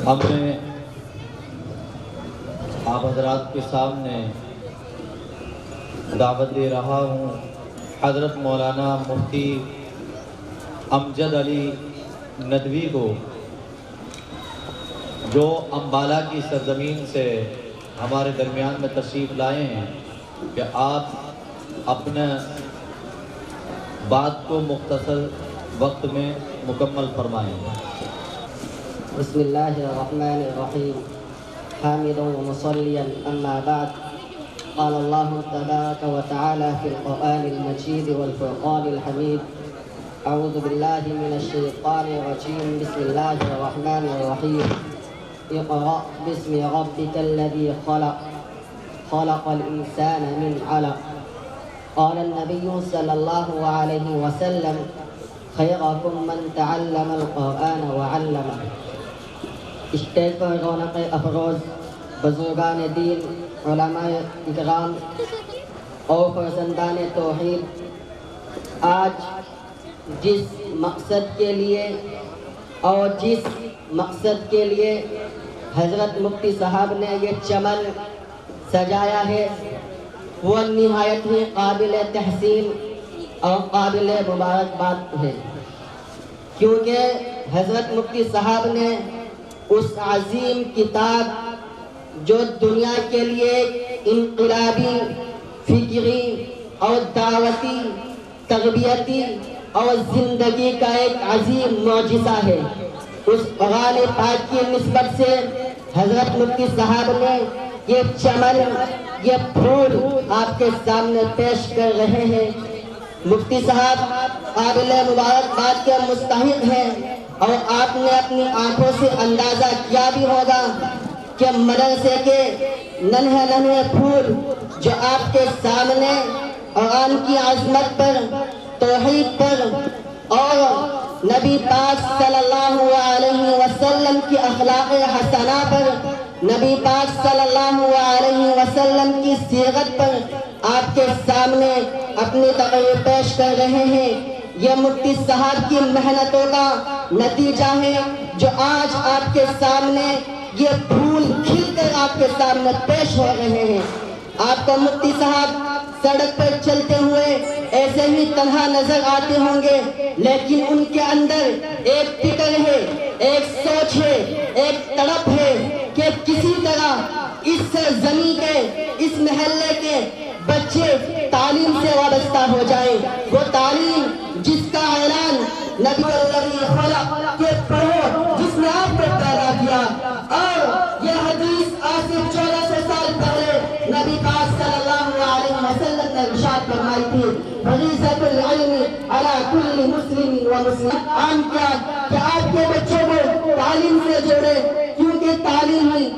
اب میں آپ حضرات کے سامنے دعوت دے رہا ہوں حضرت مولانا مفتی امجد علی ندوی کو، جو امبالہ کی سرزمین سے ہمارے درمیان میں تشریف لائے ہیں، کہ آپ اپنے بات کو مختصر وقت میں مکمل فرمائیں۔ بسم اللہ الرحمن الرحیم، حامدا ومصلیا اما بعد، قال اللہ تبارک وتعالی فی القرآن المجید والفرقان الحمید، اعوذ باللہ من الشیطان الرجیم، بسم اللہ الرحمن الرحیم، اقرأ باسم ربک الذی خلق، خلق الانسان من علق، قال النبی صلی اللہ علیہ وسلم خیرکم من تعلم القرآن وعلمه۔ اسٹیج پر رونق افروز بزرگان دین، علماء اکرام اور فرزندان توحید، آج جس مقصد کے لیے حضرت مفتی صاحب نے یہ چمن سجایا ہے، وہ نہایت ہی قابل تحسین اور قابل مبارکباد ہے، کیونکہ حضرت مفتی صاحب نے اس عظیم کتاب جو دنیا کے لیے انقلابی، فکری اور دعوتی، تربیتی اور زندگی کا ایک عظیم معجزہ ہے، اس قرآن پاک کی نسبت سے حضرت مفتی صاحب نے یہ چمن، یہ پھول آپ کے سامنے پیش کر رہے ہیں۔ مفتی صاحب قابل مبارکباد کے مستحق ہیں، اور آپ نے اپنی آنکھوں سے اندازہ کیا بھی ہوگا کہ مدرسے کے ننھے ننھے پھول جو آپ کے سامنے قرآن کی عظمت پر، توحید پر اور نبی پاک صلی اللہ علیہ وسلم کی اخلاق حسنہ پر، نبی پاک صلی اللہ علیہ وسلم کی سیرت پر آپ کے سامنے اپنی تقریر پیش کر رہے ہیں۔ یہ مفتی صاحب کی محنتوں کا نتیجہ ہے جو آج آپ کے سامنے یہ پھول کھل کر آپ کے سامنے پیش ہو رہے ہیں۔ آپ کو مفتی صاحب سڑک پر چلتے ہوئے ایسے ہی تنہا نظر آتے ہوں گے، لیکن ان کے اندر ایک فکر ہے، ایک سوچ ہے، ایک تڑپ ہے کہ کسی طرح اس زمین کے، اس محلے کے بچے تعلیم سے وابستہ ہو جائیں۔ وہ تعلیم جس کا اعلان نبی الذی خلق کے پڑھو، جس نے آپ کو پیدا کیا، اور یہ حدیث آج سے 1400 سال پہلے نبی پاک صلی اللہ علیہ وسلم نے ارشاد فرمائی تھی، فریضۃ العلم علی کل مسلم و مسلم۔ عام کیا کہ آپ کے بچوں کو تعلیم سے جوڑے، کیونکہ تعلیم ہی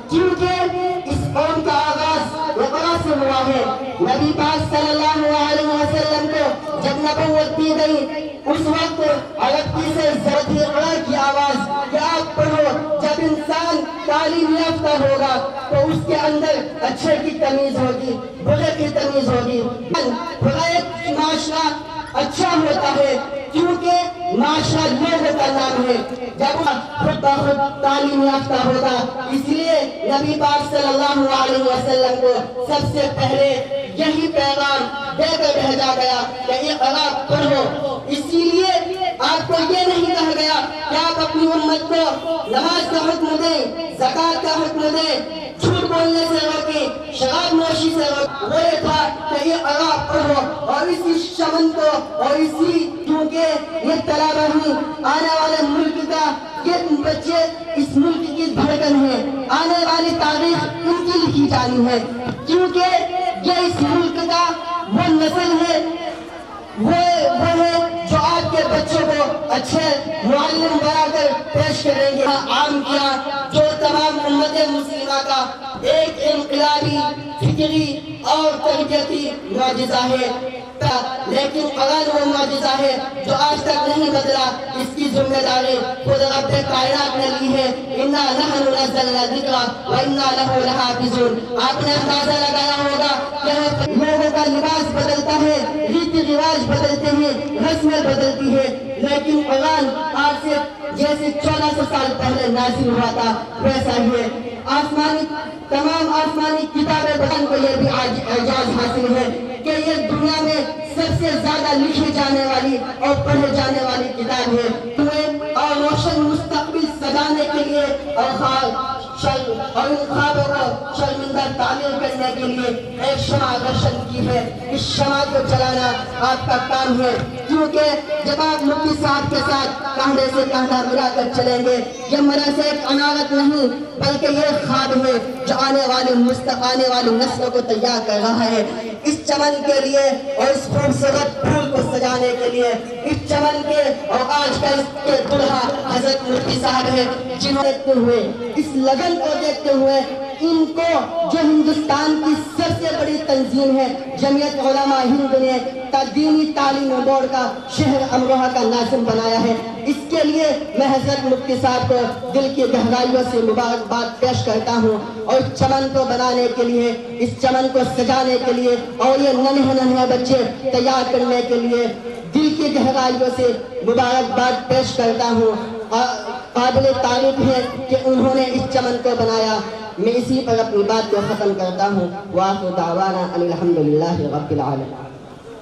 کیونکہ اس قوم کا آغاز اقرا سے ہوا ہے۔ نبی پاک صلی اللہ علیہ وسلم کو جب نبوت دی گئی، اس وقت عربی سے ضرب اقرا کی آواز کہ آپ پڑھو۔ جب انسان تعلیم یافتہ ہوگا تو اس کے اندر اچھے کی تمیز ہوگی، برے کی تمیز ہوگی۔ ایک معاشرہ اچھا ہوتا ہے کیونکہ معاشرہ لوگوں کا نام ہے، جب خود بخود تعلیم یافتہ ہوگا۔ اس لیے نبی پاک صلی اللہ علیہ وسلم کو سب سے پہلے یہی پیغام دے کر بھیجا گیا کہ اقرا پڑھو۔ اسی لیے آپ کو یہ نہیں کہا گیا کہ آپ اپنی امت کو نماز کا حکم دیں، زکوٰۃ کا حکم دیں، جھوٹ بولنے سے روکیں، شراب نوشی سے روکیں۔ وہ یہ تھا کہ اقرا پڑھو، اور اسی چمن کو، اور اسی کیونکہ یہ طلبہ ہی آنے والے ملک کا، یہ بچے اس ملک کی دھڑکن ہے، آنے والی تاریخ ان کی لکھی جانی ہے، کیونکہ یہ اس ملک کا وہ نسل ہے، وہ ہے جو آج کے بچوں کو اچھے معلم بنا کر پیش کریں گے۔ عام کیا جو تمام امت مسلمہ کا ایک انقلابی، فکری اور تربیتی معجزہ ہے۔ لیکن قرآن وہ معجزہ ہے جو آج تک نہیں بدلا. اس کی ذمہ داری خود رب کائنات نے لی ہے. انا نحن نزلنا الذکر وانا لہ لحافظون. آپ نے اندازہ لگایا ہوگا کہ لوگوں کا لباس بدلتا ہے, ریتی رواج بدلتے ہیں, رسمیں بدلتی ہے, لیکن قرآن آج سے جیسے 1400 سال پہلے نازل ہوا تھا ویسا ہی ہے. تمام آسمانی کتابیں بیان کو یہ بھی اعجاز حاصل ہے کہ یہ دنیا میں سب سے زیادہ لکھی جانے والی اور پڑھے جانے والی کتاب ہے. اور روشن مستقبل سجانے کے لیے اور ان خوابوں کو شرمندہ تعمیر کرنے کے لیے ایک شمع روشن کی ہے. اس شمع کو جلانا آپ کا کام ہے, کیونکہ جب آپ مفتی صاحب کے ساتھ کاندھے سے کاندھا ملا کر چلیں گے, یہ مدرسہ ایک عمارت نہیں بلکہ یہ خواب ہے جو آنے والی نسلوں کو تیار کر رہا ہے. اس چمن کے لیے اور اس خوبصورت پھول کو سجانے کے لیے, اس چمن کے اور آج کل اس کے دلہا حضرت مفتی صاحب ہے, جنہوں دیکھتے ہوئے اس لگن کو دیکھتے ہوئے ان کو جو ہندوستان کی سب سے بڑی تنظیم ہے جمعیت علماء ہند نے دینی تعلیم بورڈ کا شہر امروہہ کا ناظم بنایا ہے. اس کے لیے میں حضرت مفتی صاحب کو دل کی گہرائیوں سے مبارکباد پیش کرتا ہوں. اور اس چمن کو بنانے کے لیے, اس چمن کو سجانے کے لیے اور یہ ننھے بچے تیار کرنے کے لیے دل کی گہرائیوں سے مبارکباد پیش کرتا ہوں. قابل تعریف ہے کہ انہوں نے اس چمن کو بنایا. میں اسی پر اپنی بات کو ختم کرتا ہوں. وآخر دعوانا ان الحمدللہ رب العالمین.